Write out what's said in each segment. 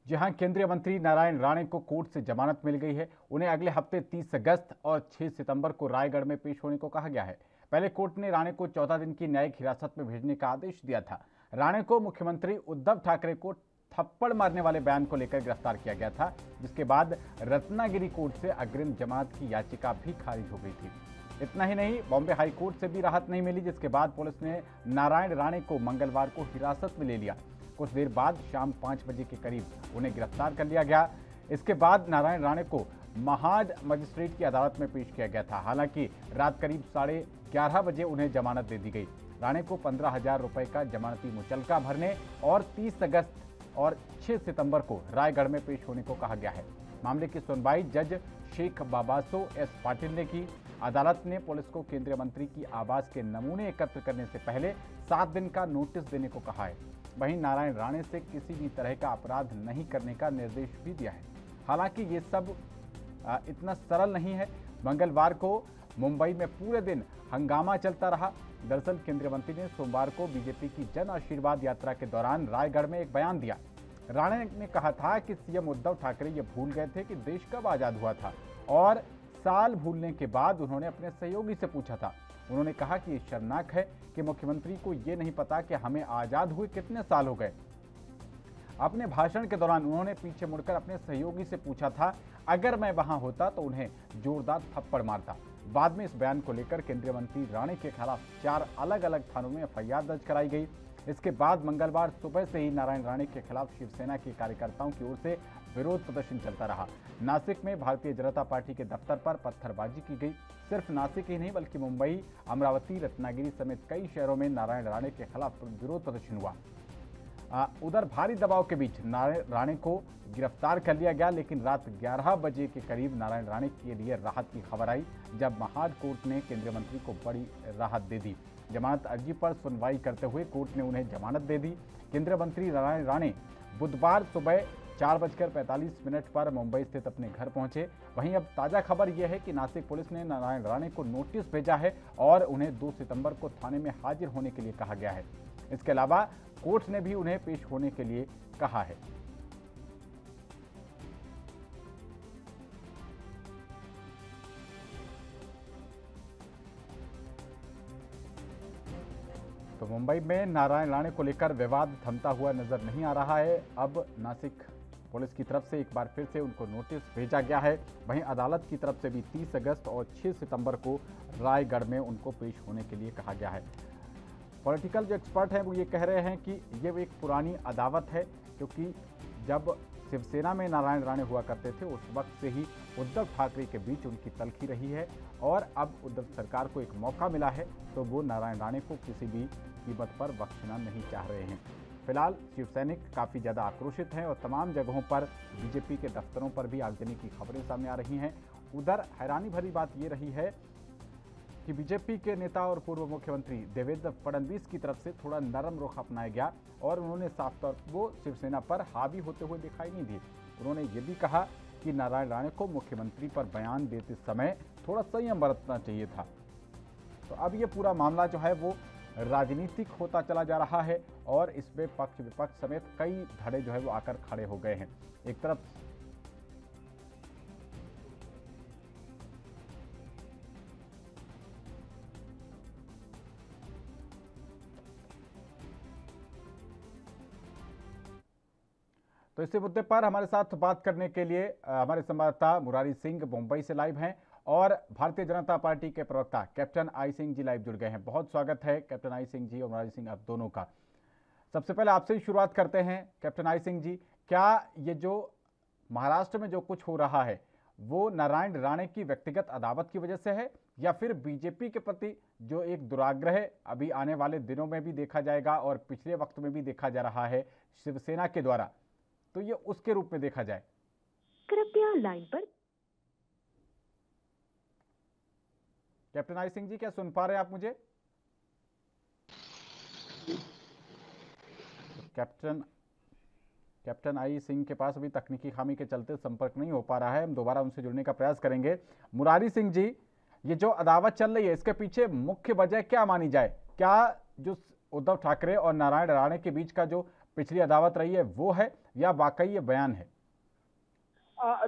जी हां, केंद्रीय मंत्री नारायण राणे को कोर्ट से जमानत मिल गई है। उन्हें अगले हफ्ते 30 अगस्त और 6 सितंबर को रायगढ़ में पेश होने को कहा गया है। पहले कोर्ट ने राणे को 14 दिन की न्यायिक हिरासत में भेजने का आदेश दिया था। राणे को मुख्यमंत्री उद्धव ठाकरे को थप्पड़ मारने वाले बयान को लेकर गिरफ्तार किया गया था, जिसके बाद रत्नागिरी कोर्ट से अग्रिम जमानत की याचिका भी खारिज हो गई थी। इतना ही नहीं, बॉम्बे हाई कोर्ट से भी राहत नहीं मिली, जिसके बाद पुलिस ने नारायण राणे को मंगलवार को हिरासत में ले लिया। कुछ देर बाद शाम 5 बजे के करीब उन्हें गिरफ्तार कर लिया गया। इसके बाद नारायण राणे को महाड मजिस्ट्रेट की अदालत में पेश किया गया था। हालांकि रात करीब 11:30 बजे उन्हें जमानत दे दी गई। राणे को 15,000 रुपए का जमानती मुचलका भरने और 30 अगस्त और 6 सितंबर को रायगढ़ में पेश होने को कहा गया है। मामले की सुनवाई जज शेख बाबासो एस पाटिल ने की। अदालत ने पुलिस को केंद्रीय मंत्री की आवाज के नमूने एकत्र करने से पहले 7 दिन का नोटिस देने को कहा है। वहीं नारायण राणे से किसी भी तरह का अपराध नहीं करने का निर्देश भी दिया है। हालांकि ये सब इतना सरल नहीं है। मंगलवार को मुंबई में पूरे दिन हंगामा चलता रहा। दरअसल केंद्रीय मंत्री ने सोमवार को बीजेपी की जन आशीर्वाद यात्रा के दौरान रायगढ़ में एक बयान दिया। राणे ने कहा था कि सीएम उद्धव ठाकरे ये भूल गए थे कि देश कब आजाद हुआ था, और साल भूलने के बाद उन्होंने अपने सहयोगी से पूछा था। उन्होंने कहा कि ये शर्मनाक है कि मुख्यमंत्री को ये नहीं पता कि हमें आजाद हुए कितने साल हो गए। अपने भाषण के दौरान उन्होंने पीछे मुड़कर अपने सहयोगी से पूछा था, अगर मैं वहां होता तो उन्हें जोरदार थप्पड़ मारता। बाद में इस बयान को लेकर केंद्रीय मंत्री राणे के खिलाफ 4 अलग अलग थानों में एफआईआर दर्ज कराई गई। इसके बाद मंगलवार सुबह से ही नारायण राणे के खिलाफ शिवसेना के कार्यकर्ताओं की ओर से विरोध प्रदर्शन चलता रहा। नासिक में भारतीय जनता पार्टी के दफ्तर पर पत्थरबाजी की गई। सिर्फ नासिक ही नहीं बल्कि मुंबई, अमरावती, रत्नागिरी समेत कई शहरों में नारायण राणे के खिलाफ विरोध प्रदर्शन हुआ। उधर भारी दबाव के बीच नारायण राणे को गिरफ्तार कर लिया गया, लेकिन रात 11 बजे के करीब नारायण राणे के लिए राहत की खबर आई, जब महाड कोर्ट ने केंद्रीय मंत्री को बड़ी राहत दे दी। जमानत अर्जी पर सुनवाई करते हुए कोर्ट ने उन्हें जमानत दे दी। केंद्रीय मंत्री नारायण राणे बुधवार सुबह 4:45 पर मुंबई स्थित अपने घर पहुंचे। वहीं अब ताजा खबर यह है कि नासिक पुलिस ने नारायण राणे को नोटिस भेजा है और उन्हें 2 सितंबर को थाने में हाजिर होने के लिए कहा गया है। इसके अलावा कोर्ट ने भी उन्हें पेश होने के लिए कहा है। तो मुंबई में नारायण राणे को लेकर विवाद थमता हुआ नजर नहीं आ रहा है। अब नासिक पुलिस की तरफ से एक बार फिर से उनको नोटिस भेजा गया है। वहीं अदालत की तरफ से भी 30 अगस्त और 6 सितंबर को रायगढ़ में उनको पेश होने के लिए कहा गया है। पॉलिटिकल जो एक्सपर्ट हैं वो ये कह रहे हैं कि ये एक पुरानी अदावत है, क्योंकि जब शिवसेना में नारायण राणे हुआ करते थे उस वक्त से ही उद्धव ठाकरे के बीच उनकी तलखी रही है, और अब उद्धव सरकार को एक मौका मिला है तो वो नारायण राणे को किसी भी कीमत पर बख्शना नहीं चाह रहे हैं। फिलहाल शिवसैनिक काफ़ी ज़्यादा आक्रोशित हैं और तमाम जगहों पर बीजेपी के दफ्तरों पर भी आगजनी की खबरें सामने आ रही हैं। उधर हैरानी भरी बात ये रही है कि बीजेपी के नेता और पूर्व मुख्यमंत्री देवेंद्र फडणवीस की तरफ से थोड़ा नरम रुख अपनाया गया और उन्होंने साफ तौर पर वो शिवसेना पर हावी होते हुए दिखाई नहीं दिए। उन्होंने ये भी कहा कि नारायण राणे को मुख्यमंत्री पर बयान देते समय थोड़ा संयम बरतना चाहिए था। तो अब ये पूरा मामला जो है वो राजनीतिक होता चला जा रहा है और इसमें पक्ष विपक्ष समेत कई धड़े जो है वो आकर खड़े हो गए हैं। एक तरफ तो इसी मुद्दे पर हमारे साथ बात करने के लिए हमारे संवाददाता मुरारी सिंह मुंबई से लाइव हैं और भारतीय जनता पार्टी के प्रवक्ता captain I Singh ji live जुड़ गए हैं। बहुत स्वागत है कैप्टन आई सिंह जी और मुरारी सिंह आप दोनों का। सबसे पहले आपसे ही शुरुआत करते हैं कैप्टन आई सिंह जी, क्या ये जो महाराष्ट्र में जो कुछ हो रहा है वो नारायण राणे की व्यक्तिगत अदावत की वजह से है, या फिर बीजेपी के प्रति जो एक दुराग्रह अभी आने वाले दिनों में भी देखा जाएगा और पिछले वक्त में भी देखा जा रहा है शिवसेना के द्वारा, तो ये उसके रूप में देखा जाए? कृपया लाइन पर। कैप्टन आई सिंह जी, क्या सुन पा रहे हैं आप मुझे? कैप्टन आई सिंह के पास अभी तकनीकी खामी के चलते संपर्क नहीं हो पा रहा है। हम दोबारा उनसे जुड़ने का प्रयास करेंगे। मुरारी सिंह जी, ये जो अदावत चल रही है इसके पीछे मुख्य वजह क्या मानी जाए? क्या जो उद्धव ठाकरे और नारायण राणे के बीच का जो पिछली अदावत रही है वो है, या वाकई ये बयान है?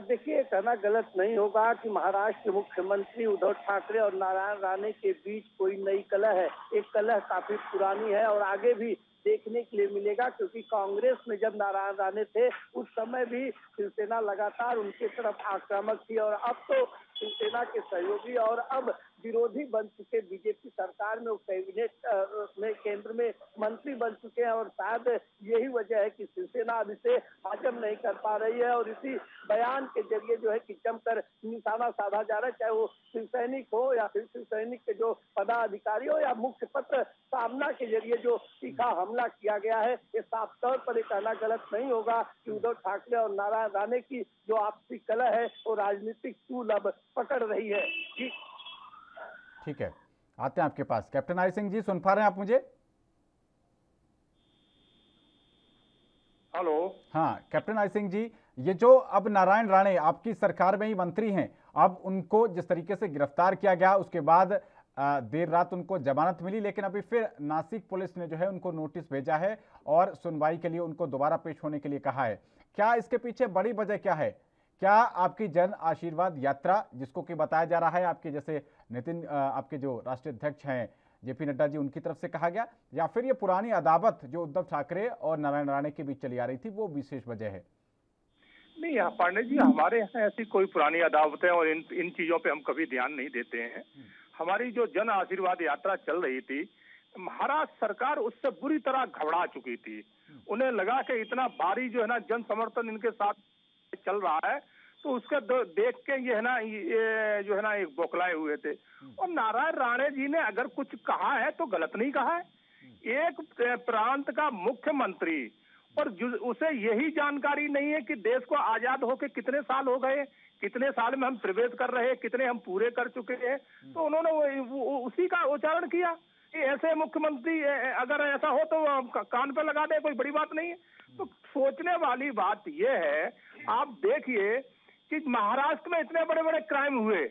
देखिए, कहना गलत नहीं होगा कि महाराष्ट्र के मुख्यमंत्री उद्धव ठाकरे और नारायण राणे के बीच कोई नई कलह है। एक कलह काफी पुरानी है और आगे भी देखने के लिए मिलेगा, क्योंकि कांग्रेस में जब नारायण राणे थे उस समय भी शिवसेना लगातार उनकी तरफ आक्रामक थी, और अब तो शिवसेना के सहयोगी और अब विरोधी बन चुके बीजेपी सरकार में, वो कैबिनेट में केंद्र में मंत्री बन चुके हैं, और शायद यही वजह है कि शिवसेना अब इसे हजम नहीं कर पा रही है, और इसी बयान के जरिए जो है कि जमकर निशाना साधा जा रहा है, चाहे वो शिव सैनिक हो या फिर शिव सैनिक के जो पदाधिकारी हो या मुख्य पत्र सामना के जरिए जो तीखा हमला किया गया है। ये साफ तौर पर ये कहना गलत नहीं होगा कि उद्धव ठाकरे और नारायण राणे की जो आपसी कलह है वो राजनीतिक तूल अब पकड़ रही है। ठीक है, आते हैं आपके पास। कैप्टन आई सिंह जी, सुन पा रहे हैं आप मुझे? हेलो। हाँ कैप्टन आई सिंह जी, ये जो अब नारायण राणे आपकी सरकार में ही मंत्री हैं, अब उनको जिस तरीके से गिरफ्तार किया गया, उसके बाद देर रात उनको जमानत मिली, लेकिन अभी फिर नासिक पुलिस ने जो है उनको नोटिस भेजा है और सुनवाई के लिए उनको दोबारा पेश होने के लिए कहा है। क्या इसके पीछे बड़ी वजह क्या है? क्या आपकी जन आशीर्वाद यात्रा, जिसको कि बताया जा रहा है आपके जैसे नितिन, आपके जो राष्ट्रीय अध्यक्ष हैं जेपी नड्डा जी, उनकी तरफ से कहा गया, या फिर ये पुरानी अदावत जो उद्धव ठाकरे और नारायण राणे के बीच चली आ रही थी वो विशेष वजह है? नहीं यहाँ पांडे जी, हमारे यहाँ ऐसी कोई पुरानी अदावतें और इन चीजों पे हम कभी ध्यान नहीं देते हैं। हमारी जो जन आशीर्वाद यात्रा चल रही थी, महाराष्ट्र सरकार उससे बुरी तरह घबरा चुकी थी। उन्हें लगा कि इतना भारी जो है ना जन समर्थन इनके साथ चल रहा है, तो उसके देख के ये है ना, ये जो है ना एक बौखलाए हुए थे। और नारायण राणे जी ने अगर कुछ कहा है तो गलत नहीं कहा है। एक प्रांत का मुख्यमंत्री, और उसे यही जानकारी नहीं है कि देश को आजाद होके कितने साल हो गए, कितने साल में हम प्रवेश कर रहे हैं, कितने हम पूरे कर चुके हैं, तो उन्होंने उसी का उच्चारण किया कि ऐसे मुख्यमंत्री अगर ऐसा हो तो कान पे लगा दे, कोई बड़ी बात नहीं है। तो सोचने वाली बात यह है, आप देखिए कि महाराष्ट्र में इतने बड़े बड़े क्राइम हुए,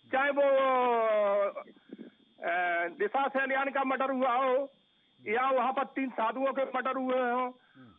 चाहे वो दिशा सैनियान का मर्डर हुआ हो, या वहां पर 3 साधुओं के मर्डर हुए हो,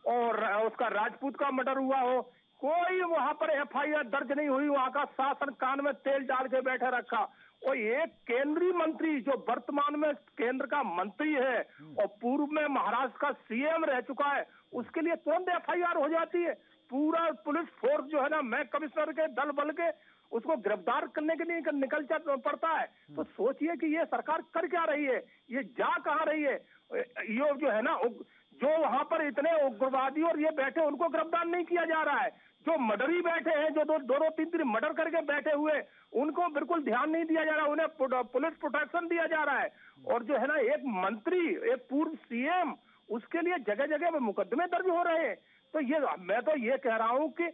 और उसका राजपूत का मर्डर हुआ हो, कोई वहां पर एफआईआर दर्ज नहीं हुई। वहां का शासन कान में तेल डाल के बैठे रखा। और एक केंद्रीय मंत्री जो वर्तमान में केंद्र का मंत्री है और पूर्व में महाराष्ट्र का सीएम रह चुका है, उसके लिए तुरंत एफआईआर हो जाती है। पूरा पुलिस फोर्स जो है ना, मैं कमिश्नर के दल बल के उसको गिरफ्तार करने के लिए निकल पड़ता है। तो सोचिए कि ये सरकार कर क्या रही है, ये जा कहाँ रही है। ये जो है ना, जो वहां पर इतने उग्रवादी और ये बैठे, उनको गिरफ्तार नहीं किया जा रहा है। जो मर्डरी बैठे हैं, जो दो तीन मर्डर करके बैठे हुए, उनको बिल्कुल ध्यान नहीं दिया जा रहा, उन्हें पुलिस प्रोटेक्शन दिया जा रहा है। और जो है ना, एक मंत्री, एक पूर्व सीएम, उसके लिए जगह जगह में मुकदमे दर्ज हो रहे हैं। तो ये मैं तो ये कह रहा हूं कि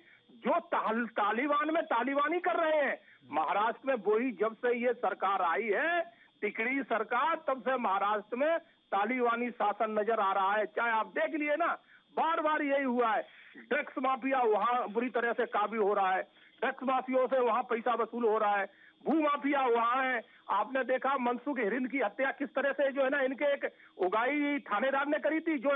जो तालिबान में तालिबानी कर रहे हैं महाराष्ट्र में, वही जब से ये सरकार आई है, टिकड़ी सरकार, तब से महाराष्ट्र में तालिबानी शासन नजर आ रहा है। चाहे आप देख लिए ना, बार बार यही हुआ है। ड्रग्स माफिया वहां बुरी तरह से काबू हो रहा है, ड्रग्स माफियों से वहां पैसा वसूल हो रहा है, भू माफिया वहां है। आपने देखा मनसुख हिरेन की हत्या किस तरह से जो है ना, इनके एक उगाई थानेदार ने करी थी, जो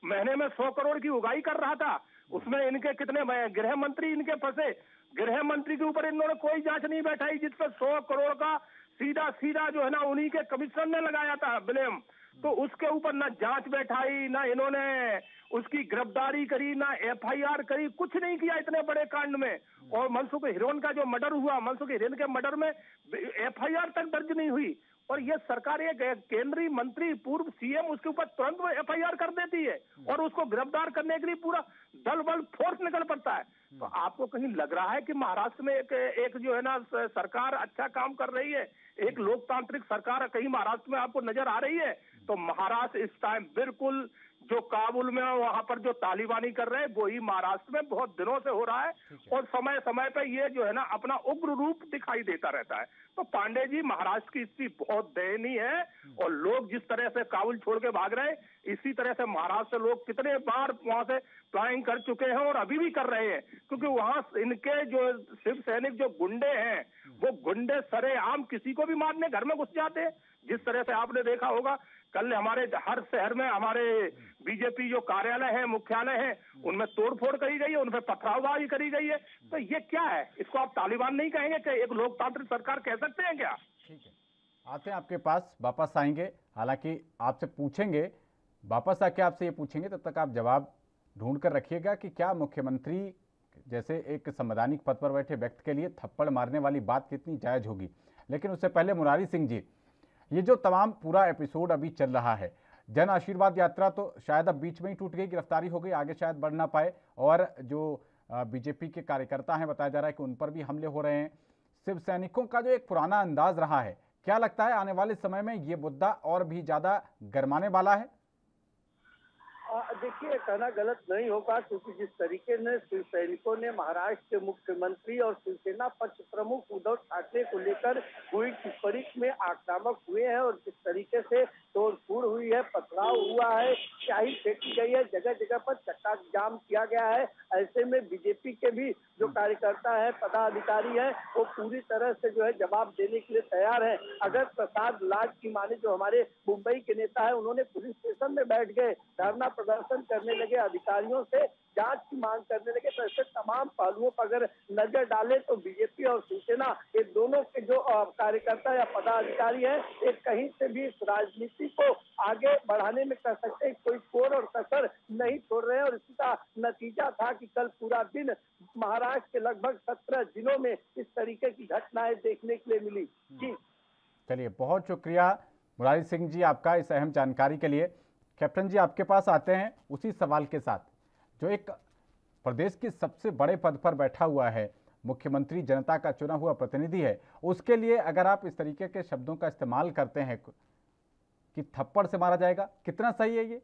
महीने में 100 करोड़ की उगाई कर रहा था। उसमें इनके कितने गृह मंत्री इनके फंसे, गृह मंत्री के ऊपर इन्होंने कोई जांच नहीं बैठाई, जिस पर 100 करोड़ का सीधा सीधा जो है ना उन्हीं के कमिश्नर ने लगाया था ब्लेम। तो उसके ऊपर ना जांच बैठाई, ना इन्होंने उसकी गिरफ्तारी करी, ना एफआईआर करी, कुछ नहीं किया इतने बड़े कांड में। और मनसुख हिरेन का जो मर्डर हुआ, मनसुख हिरेन के मर्डर में एफआईआर तक दर्ज नहीं हुई। और ये सरकार, एक केंद्रीय मंत्री, पूर्व सीएम, उसके ऊपर तुरंत एफआईआर कर देती है और उसको गिरफ्तार करने के लिए पूरा दल बल फोर्स निकल पड़ता है। तो आपको कहीं लग रहा है कि महाराष्ट्र में एक जो है ना सरकार अच्छा काम कर रही है, एक लोकतांत्रिक सरकार कहीं महाराष्ट्र में आपको नजर आ रही है? तो महाराष्ट्र इस टाइम बिल्कुल जो काबुल में वहां पर जो तालिबानी कर रहे हैं, वही महाराष्ट्र में बहुत दिनों से हो रहा है। और समय समय पर ये जो है ना अपना उग्र रूप दिखाई देता रहता है। तो पांडे जी, महाराष्ट्र की स्थिति बहुत दयनीय है, और लोग जिस तरह से काबुल छोड़ के भाग रहे हैं, इसी तरह से महाराष्ट्र से लोग कितने बार वहां से फ्लाइंग कर चुके हैं और अभी भी कर रहे हैं। क्योंकि वहां इनके जो शिव सैनिक जो गुंडे हैं, वो गुंडे सरेआम किसी को भी मारने घर में घुस जाते हैं। जिस तरह से आपने देखा होगा कल हमारे हर शहर में हमारे बीजेपी जो कार्यालय है, मुख्यालय है, उनमें तोड़फोड़ करी गई है, उनपे पथरावबाजी करी गई है। तो ये क्या है? इसको आप तालिबान नहीं कहेंगे कि एक लोकतांत्रिक सरकार कह सकते हैं क्या? ठीक है, आते हैं आपके पास, वापस आएंगे, हालांकि आपसे पूछेंगे, वापस आके आपसे ये पूछेंगे, तब तक आप जवाब ढूंढ कर रखिएगा कि क्या मुख्यमंत्री जैसे एक संवैधानिक पद पर बैठे व्यक्ति के लिए थप्पड़ मारने वाली बात कितनी जायज होगी। लेकिन उससे पहले मुरारी सिंह जी, ये जो तमाम पूरा एपिसोड अभी चल रहा है, जन आशीर्वाद यात्रा तो शायद अब बीच में ही टूट गई, गिरफ्तारी हो गई, आगे शायद बढ़ ना पाए, और जो बीजेपी के कार्यकर्ता हैं, बताया जा रहा है कि उन पर भी हमले हो रहे हैं। शिव सैनिकों का जो एक पुराना अंदाज रहा है, क्या लगता है आने वाले समय में ये मुद्दा और भी ज्यादा गरमाने वाला है? देखिए, कहना गलत नहीं होगा, क्योंकि जिस तरीके ने शिव सैनिकों ने महाराष्ट्र के मुख्यमंत्री और शिवसेना पक्ष प्रमुख उद्धव ठाकरे को लेकर हुई टिप्पणी में आक्रामक हुए हैं और जिस तरीके से तोड़फोड़ हुई है, पथराव हुआ है, स्याही फेंकी गई है, जगह जगह पर चक्का जाम किया गया है, ऐसे में बीजेपी के भी जो कार्यकर्ता है, पदाधिकारी है, वो पूरी तरह से जो है जवाब देने के लिए तैयार है। अगर प्रसाद लाड की माने, जो हमारे मुंबई के नेता है, उन्होंने पुलिस स्टेशन में बैठ गए, धरना प्रदर्शन करने लगे, अधिकारियों से जांच की मांग करने लगे, तो ऐसे तमाम पहलुओं पर अगर नजर डाले तो बीजेपी और शिवसेना, ये दोनों के जो कार्यकर्ता या पदाधिकारी है, एक कहीं से भी इस राजनीति को आगे बढ़ाने में कर सकते हैं, कोई कोर और कसर नहीं छोड़ रहे हैं। और इसका नतीजा था कि कल पूरा दिन महाराष्ट्र के लगभग 17 जिलों में इस तरीके की घटनाएं देखने के लिए मिली। जी चलिए, बहुत शुक्रिया मुरारी सिंह जी आपका इस अहम जानकारी के लिए। कैप्टन जी, आपके पास आते हैं उसी सवाल के साथ, जो एक प्रदेश के सबसे बड़े पद पर बैठा हुआ है, मुख्यमंत्री जनता का चुना हुआ प्रतिनिधि है, उसके लिए अगर आप इस तरीके के शब्दों का इस्तेमाल करते हैं कि थप्पड़ से मारा जाएगा, कितना सही है ये?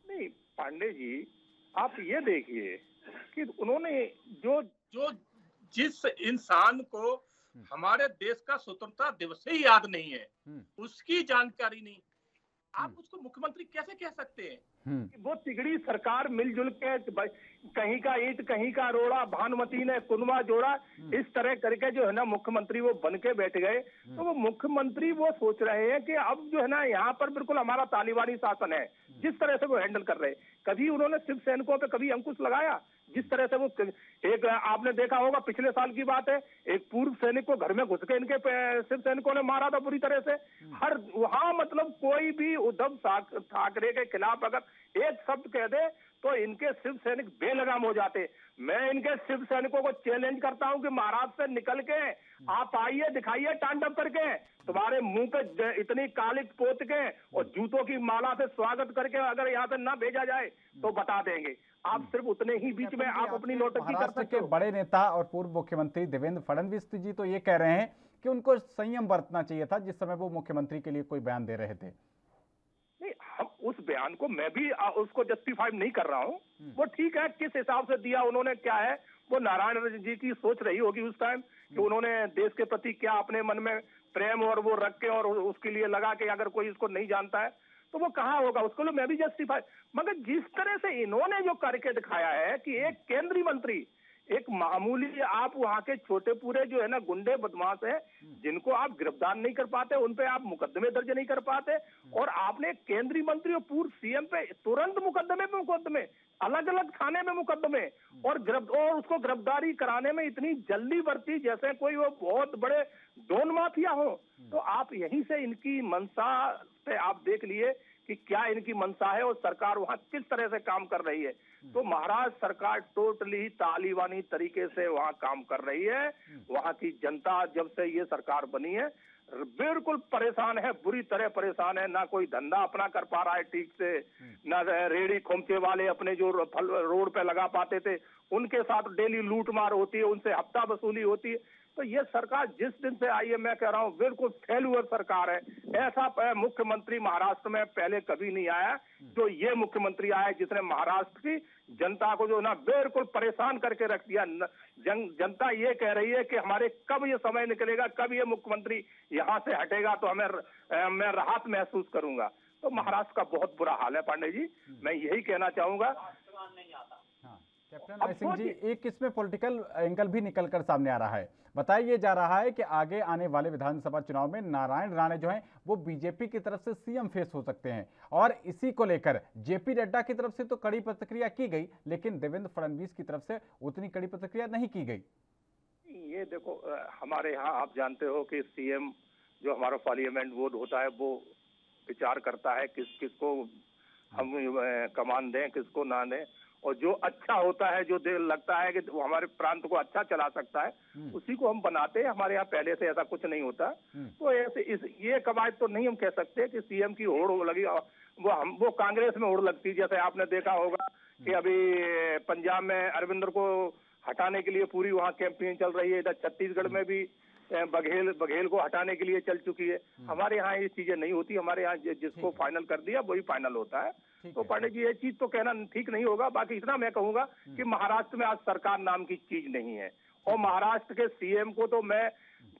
नहीं पांडे जी, आप ये देखिए कि उन्होंने जो जो जिस इंसान को हमारे देश का स्वतंत्रता दिवस ही याद नहीं है, उसकी जानकारी नहीं, आप उसको मुख्यमंत्री कैसे कह सकते हैं? वो तिगड़ी सरकार मिलजुल के कहीं का ईंट कहीं का रोड़ा, भानुमती ने कुनवा जोड़ा, इस तरह करके जो है ना मुख्यमंत्री वो बन के बैठ गए। तो वो मुख्यमंत्री वो सोच रहे हैं कि अब जो है ना यहाँ पर बिल्कुल हमारा तालिबानी शासन है, जिस तरह से वो हैंडल कर रहे हैं। कभी उन्होंने शिव सैनिकों पे कभी अंकुश लगाया? जिस तरह से वो एक आपने देखा होगा, पिछले साल की बात है, एक पूर्व सैनिक को घर में घुस के इनके शिव सैनिकों ने मारा था बुरी तरह से। हर वहां मतलब कोई भी उद्धव ठाकरे के खिलाफ अगर एक शब्द कह दे तो इनके शिव सैनिक बेलगाम हो जाते। मैं इनके शिव सैनिकों को चैलेंज करता हूं कि महाराष्ट्र से निकल के आप आइए, दिखाइए तांडव करके, तुम्हारे मुंह पे इतनी कालिक पोत के और जूतों की माला से स्वागत करके अगर यहाँ से ना भेजा जाए तो बता देंगे। आप सिर्फ उतने ही बीच में आप अपनी नौटंकी कर सकते हो। बड़े नेता और पूर्व मुख्यमंत्री देवेंद्र फडणवीस जी तो ये कह रहे हैं कि उनको संयम बरतना चाहिए था जिस समय वो मुख्यमंत्री के लिए कोई बयान दे रहे थे। नहीं, हम उस बयान को, मैं भी उसको जस्टिफाई नहीं कर रहा हूँ। वो ठीक है, किस हिसाब से दिया उन्होंने, क्या है, वो नारायण जी की सोच रही होगी उस टाइम कि उन्होंने देश के प्रति क्या अपने मन में प्रेम और वो रख के और उसके लिए लगा के अगर कोई इसको नहीं जानता है तो वो कहाँ होगा, उसको मैं भी जस्टिफाई। मगर जिस तरह से इन्होंने जो करके दिखाया है कि एक केंद्रीय मंत्री, एक मामूली, आप वहां के छोटे पूरे जो है ना गुंडे बदमाश है जिनको आप गिरफ्तार नहीं कर पाते, उन पे आप मुकदमे दर्ज नहीं कर पाते, और आपने केंद्रीय मंत्री और पूर्व सीएम पे तुरंत मुकदमे अलग अलग थाने में मुकदमे और उसको गिरफ्तारी कराने में इतनी जल्दी बरती जैसे कोई वो बहुत बड़े डॉन माफिया हो। तो आप यहीं से इनकी मंशा से आप देख लिए कि क्या इनकी मंशा है और सरकार वहां किस तरह से काम कर रही है। तो महाराष्ट्र सरकार टोटली तालिबानी तरीके से वहां काम कर रही है। वहां की जनता जब से ये सरकार बनी है बिल्कुल परेशान है, बुरी तरह परेशान है। ना कोई धंधा अपना कर पा रहा है ठीक से, ना रेड़ी खोमचे वाले अपने जो फल रोड पे लगा पाते थे उनके साथ डेली लूट मार होती है, उनसे हफ्ता वसूली होती है। तो ये सरकार जिस दिन से आई है, मैं कह रहा हूँ बिल्कुल फेल्यूर सरकार है। ऐसा मुख्यमंत्री महाराष्ट्र में पहले कभी नहीं आया जो ये मुख्यमंत्री आया, जिसने महाराष्ट्र की जनता को जो ना बिल्कुल परेशान करके रख दिया। जनता ये कह रही है कि हमारे कब ये समय निकलेगा, कब ये मुख्यमंत्री यहाँ से हटेगा तो मैं राहत महसूस करूंगा। तो महाराष्ट्र का बहुत बुरा हाल है पांडे जी। मैं यही कहना चाहूंगा। कैप्टन आई सिंह जी, एक इसमें पॉलिटिकल एंगल भी निकलकर सामने आ रहा है। बताया जा रहा है कि आगे आने वाले विधानसभा चुनाव में नारायण राणे जो हैं वो बीजेपी की तरफ से सीएम फेस हो सकते हैं, और इसी को लेकर जेपी नड्डा की तरफ से तो कड़ी प्रतिक्रिया की गई, लेकिन देवेंद्र फडणवीस की तरफ से उतनी कड़ी प्रतिक्रिया नहीं की गई। ये देखो, हमारे यहाँ आप जानते हो कि सीएम जो हमारा पार्लियामेंट वोट होता है वो विचार करता है किसको हम कमान दें, किसको ना दें, और जो अच्छा होता है, जो लगता है कि वो हमारे प्रांत को अच्छा चला सकता है, उसी को हम बनाते हैं। हमारे यहाँ पहले से ऐसा कुछ नहीं होता। तो ऐसे ये कवायद तो नहीं हम कह सकते कि सीएम की होड़ लगी, वो कांग्रेस में होड़ लगती। जैसे आपने देखा होगा कि अभी पंजाब में अरविंदर को हटाने के लिए पूरी वहाँ कैंपेन चल रही है, इधर छत्तीसगढ़ में भी बघेल को हटाने के लिए चल चुकी है। हमारे यहाँ ये चीजें नहीं होती। हमारे यहाँ जिसको फाइनल कर दिया वही फाइनल होता है। तो पांडे जी, ये चीज तो कहना ठीक नहीं होगा। बाकी इतना मैं कहूंगा कि महाराष्ट्र में आज सरकार नाम की चीज नहीं है, और महाराष्ट्र के सीएम को तो मैं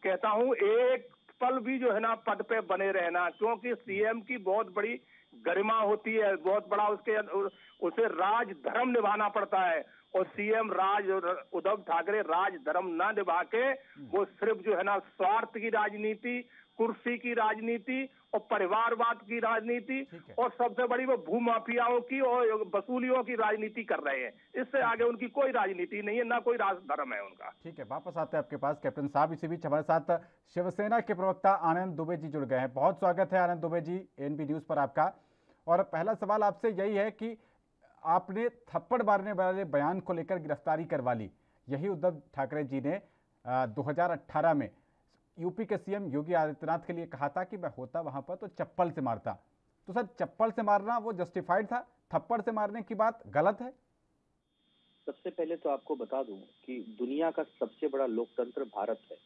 कहता हूँ एक पल भी जो है ना पद पे बने रहना, क्योंकि सीएम की बहुत बड़ी गरिमा होती है, बहुत बड़ा उसे राज धर्म निभाना पड़ता है, और सीएम उद्धव ठाकरे राज धर्म ना निभा के वो सिर्फ जो है ना स्वार्थ की राजनीति, कुर्सी की राजनीति और परिवारवाद की राजनीति, और सबसे बड़ी वो भूमाफियाओं की और वसूलियों की राजनीति कर रहे हैं। इससे आगे उनकी कोई राजनीति नहीं है, ना कोई राजधर्म है उनका। ठीक है, वापस आते हैं आपके पास कैप्टन साहब। इसी बीच हमारे साथ शिवसेना के प्रवक्ता आनंद दुबे जी जुड़ गए हैं। बहुत स्वागत है आनंद दुबे जी एनबी न्यूज पर आपका। और पहला सवाल आपसे यही है कि आपने थप्पड़ मारने वाले बयान को लेकर गिरफ्तारी करवा ली। यही उद्धव ठाकरे जी ने 2018 में यूपी के सीएम योगी आदित्यनाथ के लिए कहा था कि मैं होता वहां पर तो चप्पल से मारता। तो सर, चप्पल से मारना वो जस्टिफाइड था, थप्पड़ से मारने की बात गलत है? सबसे पहले तो आपको बता दूं कि दुनिया का सबसे बड़ा लोकतंत्र भारत है।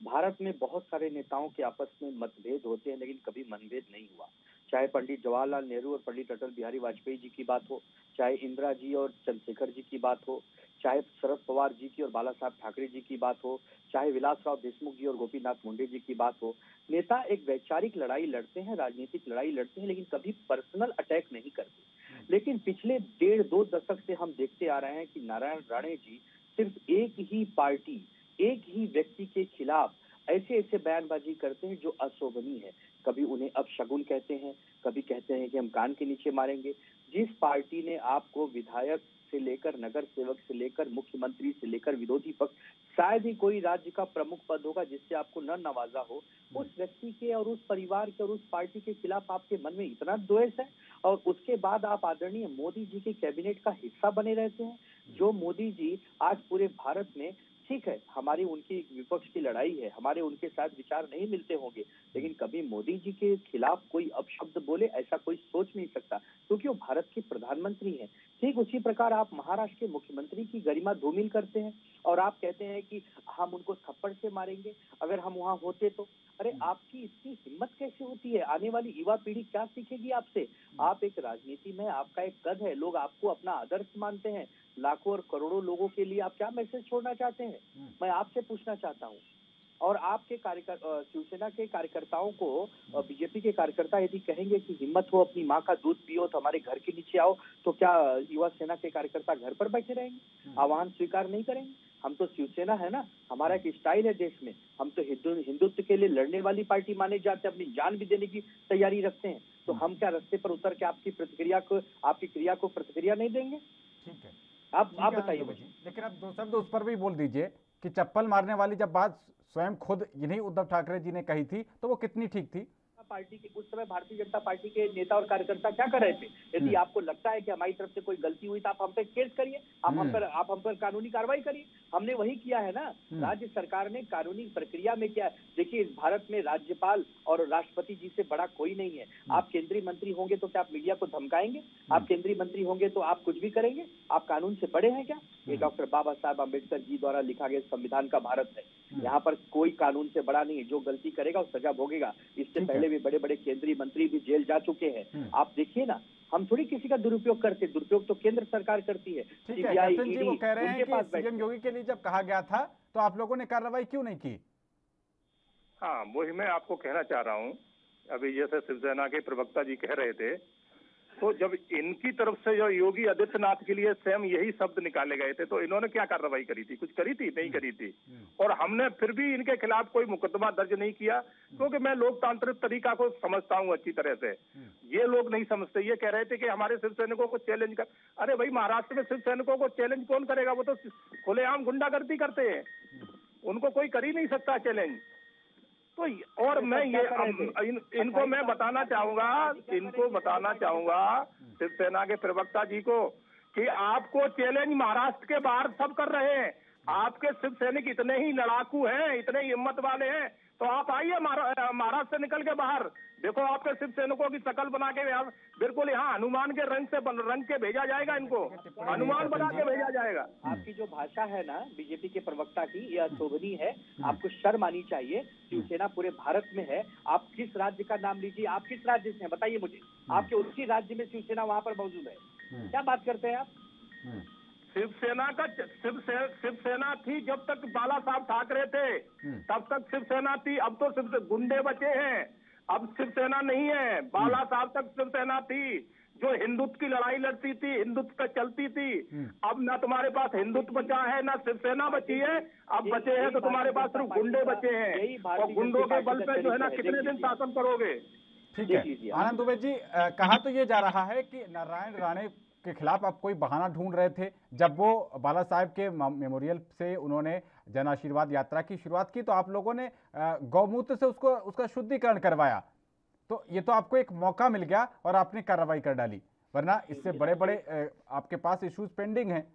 भारत में बहुत सारे नेताओं के आपस में मतभेद होते हैं, लेकिन कभी मनभेद नहीं हुआ। चाहे पंडित जवाहरलाल नेहरू और पंडित अटल बिहारी वाजपेयी जी की बात हो, चाहे इंदिरा जी और चंद्रशेखर जी की बात हो, चाहे शरद पवार जी की और बाला साहब ठाकरे जी की बात हो, चाहे विलासराव देशमुख जी और गोपीनाथ मुंडे जी की बात हो। नेता एक वैचारिक लड़ाई लड़ते हैं, राजनीतिक लड़ाई लड़ते हैं, लेकिन कभी पर्सनल अटैक नहीं करते। लेकिन पिछले 1.5-2 दशक से हम देखते आ रहे हैं कि नारायण राणे जी सिर्फ एक ही पार्टी, एक ही व्यक्ति के खिलाफ ऐसे ऐसे बयानबाजी करते हैं जो अशोभनीय है। कभी उन्हें अपशगुन कहते हैं, कभी कहते हैं कि हम कान के नीचे मारेंगे। जिस पार्टी ने आपको विधायक से लेकर नगर सेवक से लेकर मुख्यमंत्री से लेकर विरोधी पक्ष, शायद ही कोई राज्य का प्रमुख पद होगा जिससे आपको न नवाजा हो, उस व्यक्ति के और उस परिवार के और उस पार्टी के खिलाफ आपके मन में इतना द्वेष है, और उसके बाद आप आदरणीय मोदी जी के कैबिनेट का हिस्सा बने रहते हैं। जो मोदी जी आज पूरे भारत में, ठीक है, हमारी उनकी विपक्ष की लड़ाई है, हमारे उनके साथ विचार नहीं मिलते होंगे, लेकिन कभी मोदी जी के खिलाफ कोई अपशब्द बोले ऐसा कोई सोच नहीं सकता, क्योंकि वो भारत के प्रधानमंत्री हैं। ठीक उसी प्रकार आप महाराष्ट्र के मुख्यमंत्री की गरिमा धूमिल करते हैं और आप कहते हैं कि हम उनको थप्पड़ से मारेंगे अगर हम वहां होते तो। अरे आपकी इतनी हिम्मत कैसे होती है? आने वाली युवा पीढ़ी क्या सीखेगी आपसे? आप एक राजनीति में, आपका एक कद है, लोग आपको अपना आदर्श मानते हैं। लाखों और करोड़ों लोगों के लिए आप क्या मैसेज छोड़ना चाहते हैं? मैं आपसे पूछना चाहता हूँ। और आपके शिवसेना के कार्यकर्ताओं को, बीजेपी के कार्यकर्ता यदि कहेंगे कि हिम्मत हो अपनी माँ का दूध पियो तो हमारे घर के नीचे आओ, तो क्या युवा सेना के कार्यकर्ता घर पर बैठे रहेंगे, आह्वान स्वीकार नहीं करेंगे? हम तो शिवसेना है ना, हमारा एक स्टाइल है देश में, हम तो हिंदुत्व के लिए लड़ने वाली पार्टी माने जाते हैं, अपनी जान भी देने की तैयारी रखते हैं। तो हम क्या रास्ते पर उतर के आपकी क्रिया को प्रतिक्रिया नहीं देंगे? ठीक है, आप बताइए मुझे। लेकिन आप 2 शब्द उस पर भी बोल दीजिए कि चप्पल मारने वाली जब बात स्वयं खुद इन्हीं उद्धव ठाकरे जी ने कही थी तो वो कितनी ठीक थी? पार्टी के उस समय भारतीय जनता पार्टी के नेता और कार्यकर्ता क्या कर रहे थे? यदि आपको लगता है कि हमारी तरफ से कोई गलती हुई तो आप हम पे केस करिए, आप हम पर कानूनी कार्रवाई करिए। हमने वही किया है ना। राज्य सरकार ने कानूनी प्रक्रिया में क्या, देखिए इस भारत में राज्यपाल और राष्ट्रपति जी से बड़ा कोई नहीं है। आप केंद्रीय मंत्री होंगे तो क्या आप मीडिया को धमकाएंगे? आप केंद्रीय मंत्री होंगे तो आप कुछ भी करेंगे? आप कानून से बड़े हैं क्या? ये डॉक्टर बाबा साहब अम्बेडकर जी द्वारा लिखा गया संविधान का भारत है। यहाँ पर कोई कानून से बड़ा नहीं है। जो गलती करेगा वो सजा भोगेगा। इससे पहले भी बड़े बड़े केंद्रीय मंत्री भी जेल जा चुके हैं। आप देखिए ना, हम थोड़ी किसी का दुरुपयोग करते, दुरुपयोग तो केंद्र सरकार करती है। ठीक है, कैप्टन जी वो कह रहे हैं कि सीएम योगी के लिए जब कहा गया था तो आप लोगों ने कार्रवाई क्यों नहीं की? हाँ, वही मैं आपको कहना चाह रहा हूँ। अभी जैसे शिवसेना के प्रवक्ता जी कह रहे थे तो जब इनकी तरफ से जो योगी आदित्यनाथ के लिए स्वयं यही शब्द निकाले गए थे, तो इन्होंने क्या कार्रवाई करी थी? कुछ करी थी? नहीं करी थी। और हमने फिर भी इनके खिलाफ कोई मुकदमा दर्ज नहीं किया, क्योंकि मैं लोकतांत्रिक तरीका को समझता हूं अच्छी तरह से। ये लोग नहीं समझते। ये कह रहे थे कि हमारे शिव सैनिकों को चैलेंज कर। अरे भाई, महाराष्ट्र में शिव सैनिकों को चैलेंज कौन करेगा? वो तो खुलेआम गुंडागर्दी करते हैं, उनको कोई कर ही नहीं सकता चैलेंज। तो और मैं ये इनको मैं बताना चाहूंगा शिवसेना के प्रवक्ता जी को कि आपको चैलेंज महाराष्ट्र के बाहर सब कर रहे हैं। आपके शिव सैनिक इतने ही लड़ाकू हैं, इतने ही हिम्मत वाले हैं, तो आप आइए महाराष्ट्र से निकल के बाहर। देखो, आपके शिव सैनिकों की शकल बना के बिल्कुल यहाँ हनुमान के रंग के भेजा जाएगा। इनको हनुमान बना के भेजा जाएगा। आपकी जो भाषा है ना बीजेपी के प्रवक्ता की, यह शोभनीय है। आपको शर्म आनी चाहिए। शिवसेना पूरे भारत में है। आप किस राज्य का नाम लीजिए, आप किस राज्य से हैं बताइए मुझे। आपके उसी राज्य में शिवसेना वहाँ पर मौजूद है। क्या बात करते हैं आप? शिवसेना थी जब तक बाला साहब ठाकरे थे, तब तक शिवसेना थी। अब तो गुंडे बचे हैं, अब शिवसेना नहीं है। बाला साहब तक शिवसेना थी, जो हिंदुत्व की लड़ाई लड़ती थी, हिंदुत्व पे चलती थी। अब ना तुम्हारे पास हिंदुत्व बचा है, ना शिवसेना बची है। अब बचे हैं तो तुम्हारे पास सिर्फ गुंडे बचे हैं, और गुंडों के बल पे जो है ना कितने दिन शासन करोगे? ठीक है आनंद दुबे जी, कहा तो ये जा रहा है कि नारायण राणे के खिलाफ आप कोई बहाना ढूंढ रहे थे। जब वो बाला साहेब के मेमोरियल से उन्होंने जन आशीर्वाद यात्रा की शुरुआत की, तो आप लोगों ने गौमूत्र से उसका शुद्धिकरण करवाया। तो ये तो आपको एक मौका मिल गया और आपने कार्रवाई कर डाली, वरना इससे बड़े बड़े आपके पास इश्यूज पेंडिंग हैं।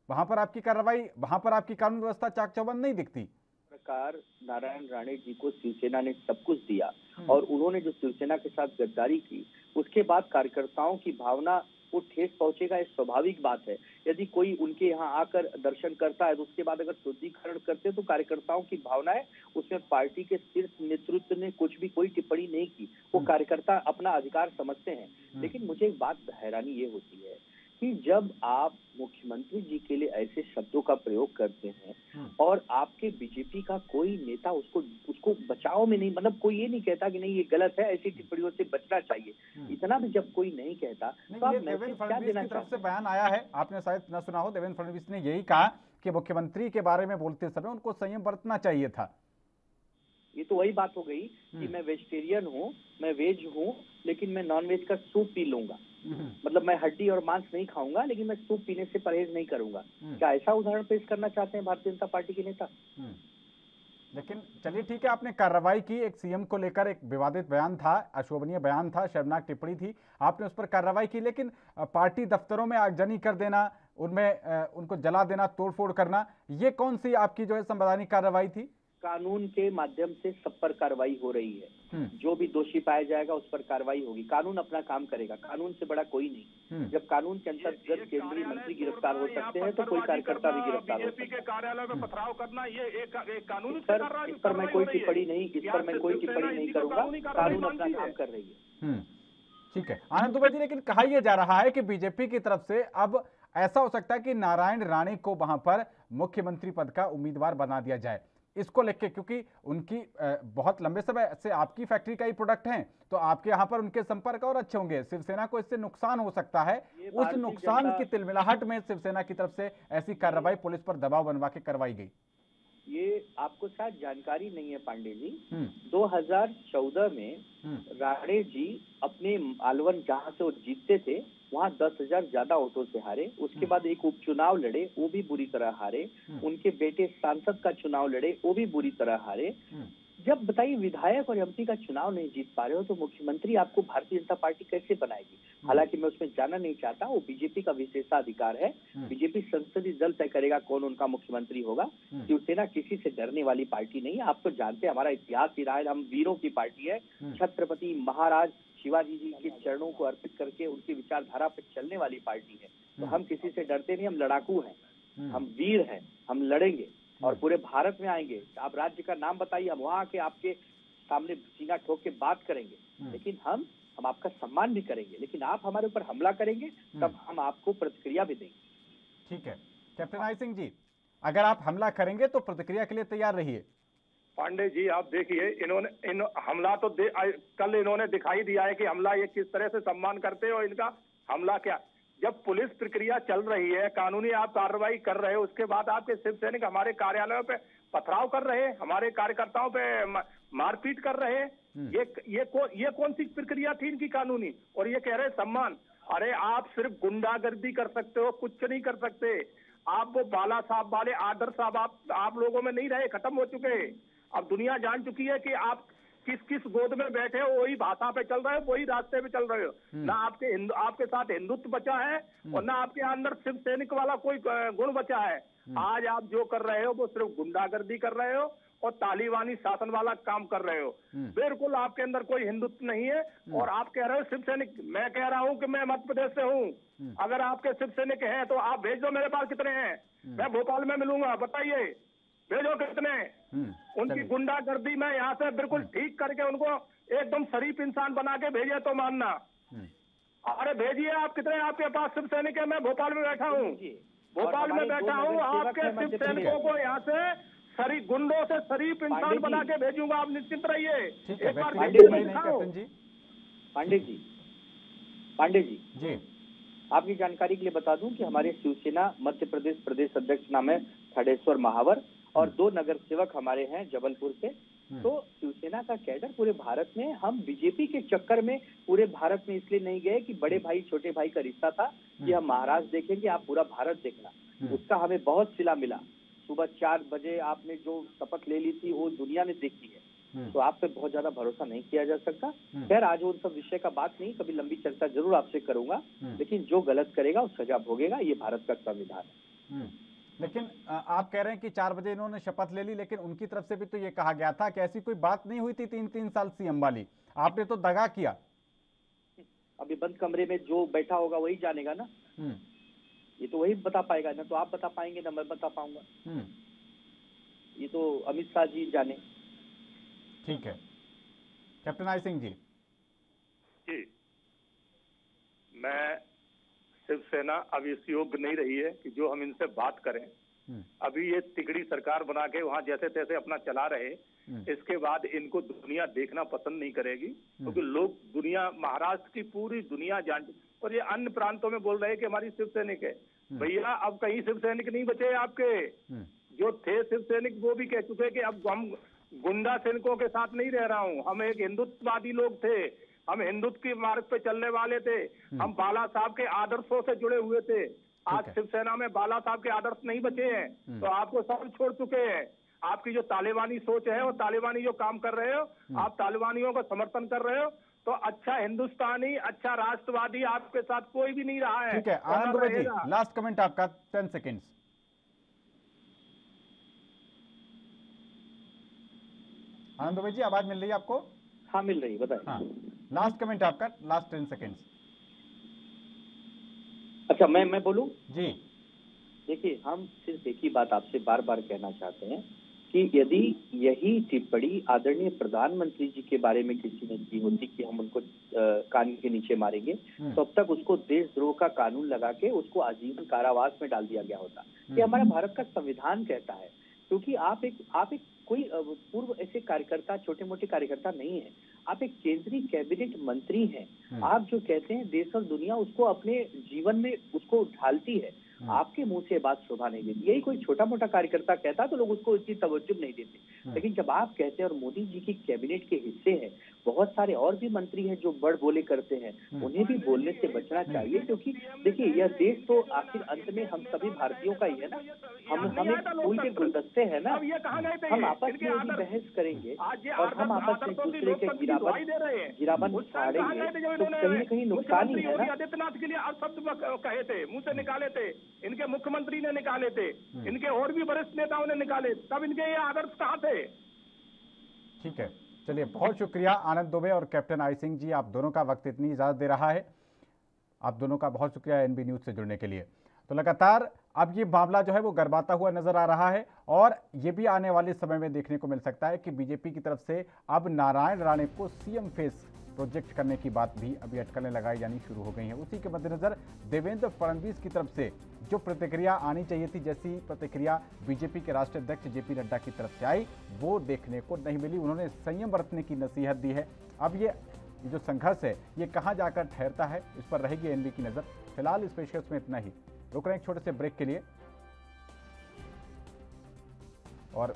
वहां पर आपकी कार्रवाई, वहां पर आपकी कानून व्यवस्था चाक चौबंद नहीं दिखती। प्रकार नारायण राणे जी को शिवसेना ने सब कुछ दिया, और उन्होंने जो शिवसेना के साथ गद्दारी की, उसके बाद कार्यकर्ताओं की भावना को ठेस पहुंचेगा। ये स्वाभाविक बात है। यदि कोई उनके यहाँ आकर दर्शन करता है तो उसके बाद अगर शुद्धिकरण करते हैं तो कार्यकर्ताओं की भावना है, उसमें पार्टी के शीर्ष नेतृत्व ने कोई टिप्पणी नहीं की। वो कार्यकर्ता अपना अधिकार समझते हैं। लेकिन मुझे एक बात हैरानी ये होती है कि जब आप मुख्यमंत्री जी के लिए ऐसे शब्दों का प्रयोग करते हैं और आपके बीजेपी का कोई नेता उसको बचाव में नहीं, मतलब कोई ये नहीं कहता कि नहीं ये गलत है, ऐसी टिप्पणियों से बचना चाहिए। इतना भी जब कोई नहीं कहता तो आप मैसेज क्या देना चाहते हैं? तरफ से बयान आया है, आपने शायद न सुना हो। देवेंद्र फडणवीस ने यही कहा कि मुख्यमंत्री के बारे में बोलते समय उनको संयम बरतना चाहिए था। ये तो वही बात हो गई कि मैं वेजिटेरियन हूँ, मैं वेज हूँ, लेकिन मैं नॉन वेज का सूप पी लूंगा। मतलब मैं हड्डी और मांस नहीं खाऊंगा, लेकिन मैं सूप पीने से परहेज नहीं करूंगा। क्या ऐसा उदाहरण पेश करना चाहते हैं भारतीय जनता पार्टी के नेता? लेकिन चलिए ठीक है, आपने कार्रवाई की। एक सीएम को लेकर एक विवादित बयान था, अशोभनीय बयान था, शर्मनाक टिप्पणी थी, आपने उस पर कार्रवाई की। लेकिन पार्टी दफ्तरों में आगजनी कर देना, उनमें उनको जला देना, तोड़फोड़ करना, ये कौन सी आपकी जो है संवैधानिक कार्रवाई थी? कानून के माध्यम से सब पर कार्रवाई हो रही है। जो भी दोषी पाया जाएगा उस पर कार्रवाई होगी। कानून अपना काम करेगा, कानून से बड़ा कोई नहीं। जब कानून के अंतर्गत केंद्रीय मंत्री गिरफ्तार हो सकते हैं तो कोई कार्यकर्ता भी गिरफ्तार हो सकता है। कार्यालय में पथराव करना ये एक कानूनी इस पर मैं कोई टिप्पणी नहीं करूंगा। कानून अपना काम कर रही है। ठीक है आनंद दुबे जी, लेकिन कहा यह जा रहा है कि बीजेपी की तरफ से अब ऐसा हो सकता है कि नारायण राणे को वहां पर मुख्यमंत्री पद का उम्मीदवार बना दिया जाए। इसको लेके, क्योंकि उनकी बहुत लंबे समय से आपकी फैक्ट्री का ही प्रोडक्ट हैं, तो आपके यहाँ पर उनके संपर्क और अच्छे होंगे। शिवसेना को इससे नुकसान हो सकता है। उस नुकसान की तिलमिलाहट में शिवसेना की तरफ से ऐसी कार्रवाई पुलिस पर दबाव बनवा के करवाई गई। ये आपको शायद जानकारी नहीं है पांडे जी। 2014 में राणे जी अपने अलवर जहाँ से वो जीतते थे वहाँ 10,000 ज्यादा वोटों से हारे। उसके बाद एक उपचुनाव लड़े, वो भी बुरी तरह हारे। उनके बेटे सांसद का चुनाव लड़े, वो भी बुरी तरह हारे। जब बताइए विधायक और एमपी का चुनाव नहीं जीत पा रहे हो तो मुख्यमंत्री आपको भारतीय जनता पार्टी कैसे बनाएगी? हालांकि मैं उसमें जाना नहीं चाहता, वो बीजेपी का विशेषाधिकार है। बीजेपी संसदीय दल तय करेगा कौन उनका मुख्यमंत्री होगा। शिवसेना किसी से डरने वाली पार्टी नहीं है। आप तो जानते हैं, हमारा इतिहास ही रहा है, हम वीरों की पार्टी है। छत्रपति महाराज शिवाजी जी के चरणों को अर्पित करके उनकी विचारधारा पर चलने वाली पार्टी है। तो हम किसी से डरते नहीं, हम लड़ाकू हैं, हम वीर हैं, हम लड़ेंगे और पूरे भारत में आएंगे। आप राज्य का नाम बताइए, हम वहाँ के आपके सामने सीना ठोक के बात करेंगे। लेकिन हम आपका सम्मान भी करेंगे, लेकिन आप हमारे ऊपर हमला करेंगे तब हम आपको प्रतिक्रिया भी देंगे। ठीक है कैप्टन आई सिंह जी, अगर आप हमला करेंगे तो प्रतिक्रिया के लिए तैयार रहिए। पांडे जी आप देखिए, हमला तो कल इन्होंने दिखाई दिया है कि हमला ये किस तरह से सम्मान करते हैं और इनका हमला क्या, जब पुलिस प्रक्रिया चल रही है, कानूनी आप कार्रवाई कर रहे हो, उसके बाद आपके शिव सैनिक हमारे कार्यालयों पे पथराव कर रहे हैं, हमारे कार्यकर्ताओं पे मारपीट कर रहे हैं। ये कौन सी प्रक्रिया थी इनकी कानूनी? और ये कह रहे सम्मान। अरे आप सिर्फ गुंडागर्दी कर सकते हो, कुछ नहीं कर सकते। आप वो बाला साहब वाले आदर्श साहब आप लोगों में नहीं रहे, खत्म हो चुके। अब दुनिया जान चुकी है कि आप किस किस गोद में बैठे हो, वही भाषा पे चल रहे हो, वही रास्ते पे चल रहे हो। ना आपके साथ हिंदुत्व बचा है और ना आपके अंदर शिव सैनिक वाला कोई गुण बचा है। आज आप जो कर रहे हो वो सिर्फ गुंडागर्दी कर रहे हो और तालिबानी शासन वाला काम कर रहे हो। बिल्कुल आपके अंदर कोई हिंदुत्व नहीं है। और आप कह रहे हो शिव सैनिक, मैं कह रहा हूँ कि मैं मध्य प्रदेश से हूँ। अगर आपके शिव सैनिक हैं तो आप भेज दो, मेरे पास कितने हैं, मैं भोपाल में मिलूंगा, बताइए भेजो कितने। उनकी गुंडागर्दी में यहाँ से बिल्कुल ठीक करके उनको एकदम शरीफ इंसान बना के भेजे तो मानना। अरे भेजिए, आप कितने आपके पास शिव सैनिक है? मैं भोपाल में बैठा हूँ, भोपाल में बैठा हूँ। आपके शिव सैनिकों को यहाँ से गुंडों से शरीफ इंसान बना के भेजूंगा, आप निश्चिंत रहिए। एक बार पांडे जी आपकी जानकारी के लिए बता दूं कि हमारे शिवसेना मध्य प्रदेश प्रदेश अध्यक्ष नाम है थडेश्वर महावर और 2 नगर सेवक हमारे हैं जबलपुर से। तो शिवसेना का कैडर पूरे भारत में, हम बीजेपी के चक्कर में पूरे भारत में इसलिए नहीं गए कि बड़े भाई छोटे भाई का रिश्ता था कि हम महाराष्ट्र देखेंगे, आप पूरा भारत देखना। उसका हमें बहुत सिला मिला। सुबह 4 बजे आपने जो शपथ ले ली थी वो दुनिया ने देखी है, तो आप पे बहुत ज्यादा भरोसा नहीं किया जा सकता। खैर आज उन सब विषय का बात नहीं, कभी लंबी चर्चा जरूर आपसे करूंगा, लेकिन जो गलत करेगा वो सजा भोगेगा, ये भारत का संविधान है। लेकिन आप कह रहे हैं कि 4 बजे इन्होंने शपथ ले ली, लेकिन उनकी तरफ से भी तो ये कहा गया था कि ऐसी कोई बात नहीं हुई थी 3-3 साल सीएम वाली, आपने तो दगा किया। अभी बंद कमरे में जो बैठा होगा वही जानेगा ना, ये तो वही बता पाएगा ना, तो आप बता पाएंगे ना मैं बता पाऊंगा, ये तो अमित शाह जी जाने। ठीक है कैप्टन आई सिंह जी। मैं शिवसेना अब इस योग्य नहीं रही है कि जो हम इनसे बात करें। अभी ये तिगड़ी सरकार बना के वहां जैसे तैसे अपना चला रहे, इसके बाद इनको दुनिया देखना पसंद नहीं करेगी, क्योंकि लोग दुनिया, महाराष्ट्र की पूरी दुनिया जान, और ये अन्य प्रांतों में बोल रहे हैं कि हमारी शिव सैनिक है। भैया अब कहीं शिव सैनिक नहीं बचे आपके, जो थे शिव सैनिक वो भी कह चुके कि अब हम गुंडा सैनिकों के साथ नहीं रह रहा हूँ, हम एक हिंदुत्ववादी लोग थे, हम हिंदुत्व के मार्ग पे चलने वाले थे, हम बाला साहब के आदर्शों से जुड़े हुए थे। आज शिवसेना में बाला साहब के आदर्श नहीं बचे हैं, तो आपको सब छोड़ चुके हैं। आपकी जो तालिबानी सोच है और तालिबानी जो काम कर रहे हो, आप तालिबानियों का समर्थन कर रहे हो, तो अच्छा हिंदुस्तानी, अच्छा राष्ट्रवादी आपके साथ कोई भी नहीं रहा है। ठीक है आनंद दुबे जी, लास्ट कमेंट आपका 10 सेकेंड्स। आनंद दुबे जी आवाज मिल रही है आपको? हाँ मिल रही है, बताइए। हाँ लास्ट कमेंट आपका, लास्ट 10 सेकेंड्स। अच्छा मैं बोलूं जी? देखिए हम सिर्फ एक ही बात आपसे बार बार कहना चाहते हैं कि यदि यही टिप्पणी आदरणीय प्रधानमंत्री जी के बारे में किसी ने की होती कि हम उनको कान के नीचे मारेंगे, तो अब तक उसको देशद्रोह का कानून लगा के उसको आजीवन कारावास में डाल दिया गया होता। ये हमारा भारत का संविधान कहता है, क्योंकि आप एक कोई पूर्व ऐसे कार्यकर्ता, छोटे मोटे कार्यकर्ता नहीं है, आप एक केंद्रीय कैबिनेट मंत्री हैं। आप जो कहते हैं देश और दुनिया उसको अपने जीवन में उसको ढालती है, आपके मुंह से बात शोभा नहीं देती। यही कोई छोटा मोटा कार्यकर्ता कहता तो लोग उसको इतनी तवज्जो नहीं देते, लेकिन जब आप कहते हैं, और मोदी जी की कैबिनेट के हिस्से हैं, बहुत सारे और भी मंत्री हैं जो बड़ बोले करते हैं, उन्हें भी बोलने से बचना चाहिए। क्योंकि देखिए यह देश तो आखिर अंत में हम सभी भारतीयों का ही है ना, हम एक फूल के गुलदस्ते हैं ना, हम आपस में यदि बहस करेंगे और हम आपस में दूसरे के गिरावन फाड़ेंगे तो कहीं न कहीं नुकसान ही है ना। आदित्यनाथ के लिए शब्द कहे थे, मुंह से निकाले थे, इनके मुख्यमंत्री ने निकाले थे, इनके और भी वरिष्ठ नेताओं ने निकाले, तब इनके ये आदर्श कहाँ थे? ठीक है चलिए, बहुत शुक्रिया आनंद दुबे और कैप्टन आई सिंह जी, आप दोनों का वक्त इतनी इजाजत दे रहा है, आप दोनों का बहुत शुक्रिया एनबी न्यूज से जुड़ने के लिए। तो लगातार अब ये मामला जो है वो गरमाता हुआ नजर आ रहा है, और ये भी आने वाले समय में देखने को मिल सकता है कि बीजेपी की तरफ से अब नारायण राणे को सीएम फेस प्रोजेक्ट करने की बात भी अभी अटकलें लगाई जानी शुरू हो गई हैं। उसी के मद्देनजर देवेंद्र फडणवीस की तरफ से जो प्रतिक्रिया आनी चाहिए थी, जैसी प्रतिक्रिया बीजेपी के राष्ट्रीय अध्यक्ष जेपी नड्डा की तरफ से आई, वो देखने को नहीं मिली। उन्होंने संयम बरतने की नसीहत दी है। अब ये ये जो संघर्ष है ये कहां जाकर ठहरता है, इस पर रहेगी एनबी की नजर। फिलहाल इस पेशकश में इतना ही। रुक रहे हैं एक छोटे से ब्रेक के लिए और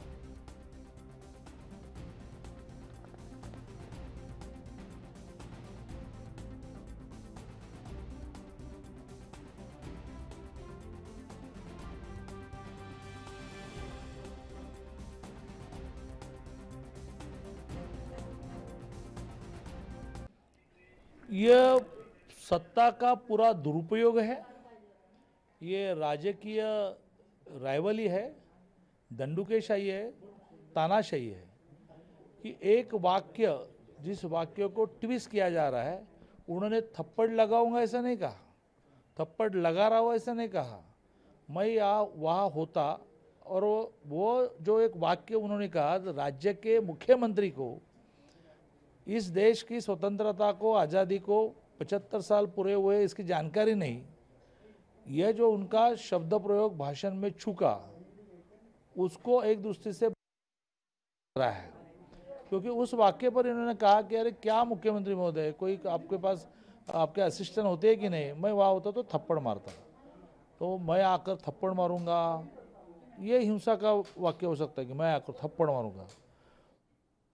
यह सत्ता का पूरा दुरुपयोग है, ये राजकीय राइवली है, दंडुकेशाही है, तानाशाही है कि एक वाक्य, जिस वाक्य को ट्विस्ट किया जा रहा है, उन्होंने थप्पड़ लगाऊंगा ऐसा नहीं कहा, थप्पड़ लगा रहा हूँ ऐसा नहीं कहा। मैं वहाँ होता और वो जो एक वाक्य उन्होंने कहा, राज्य के मुख्यमंत्री को इस देश की स्वतंत्रता को, आज़ादी को 75 साल पूरे हुए इसकी जानकारी नहीं, यह जो उनका शब्द प्रयोग भाषण में छूका उसको एक दूसरे से रहा है, क्योंकि उस वाक्य पर इन्होंने कहा कि अरे क्या मुख्यमंत्री महोदय, कोई आपके पास आपके असिस्टेंट होते हैं कि नहीं, मैं वहाँ होता तो थप्पड़ मारता, तो मैं आकर थप्पड़ मारूंगा, ये हिंसा का वाक्य हो सकता है कि मैं आकर थप्पड़ मारूंगा।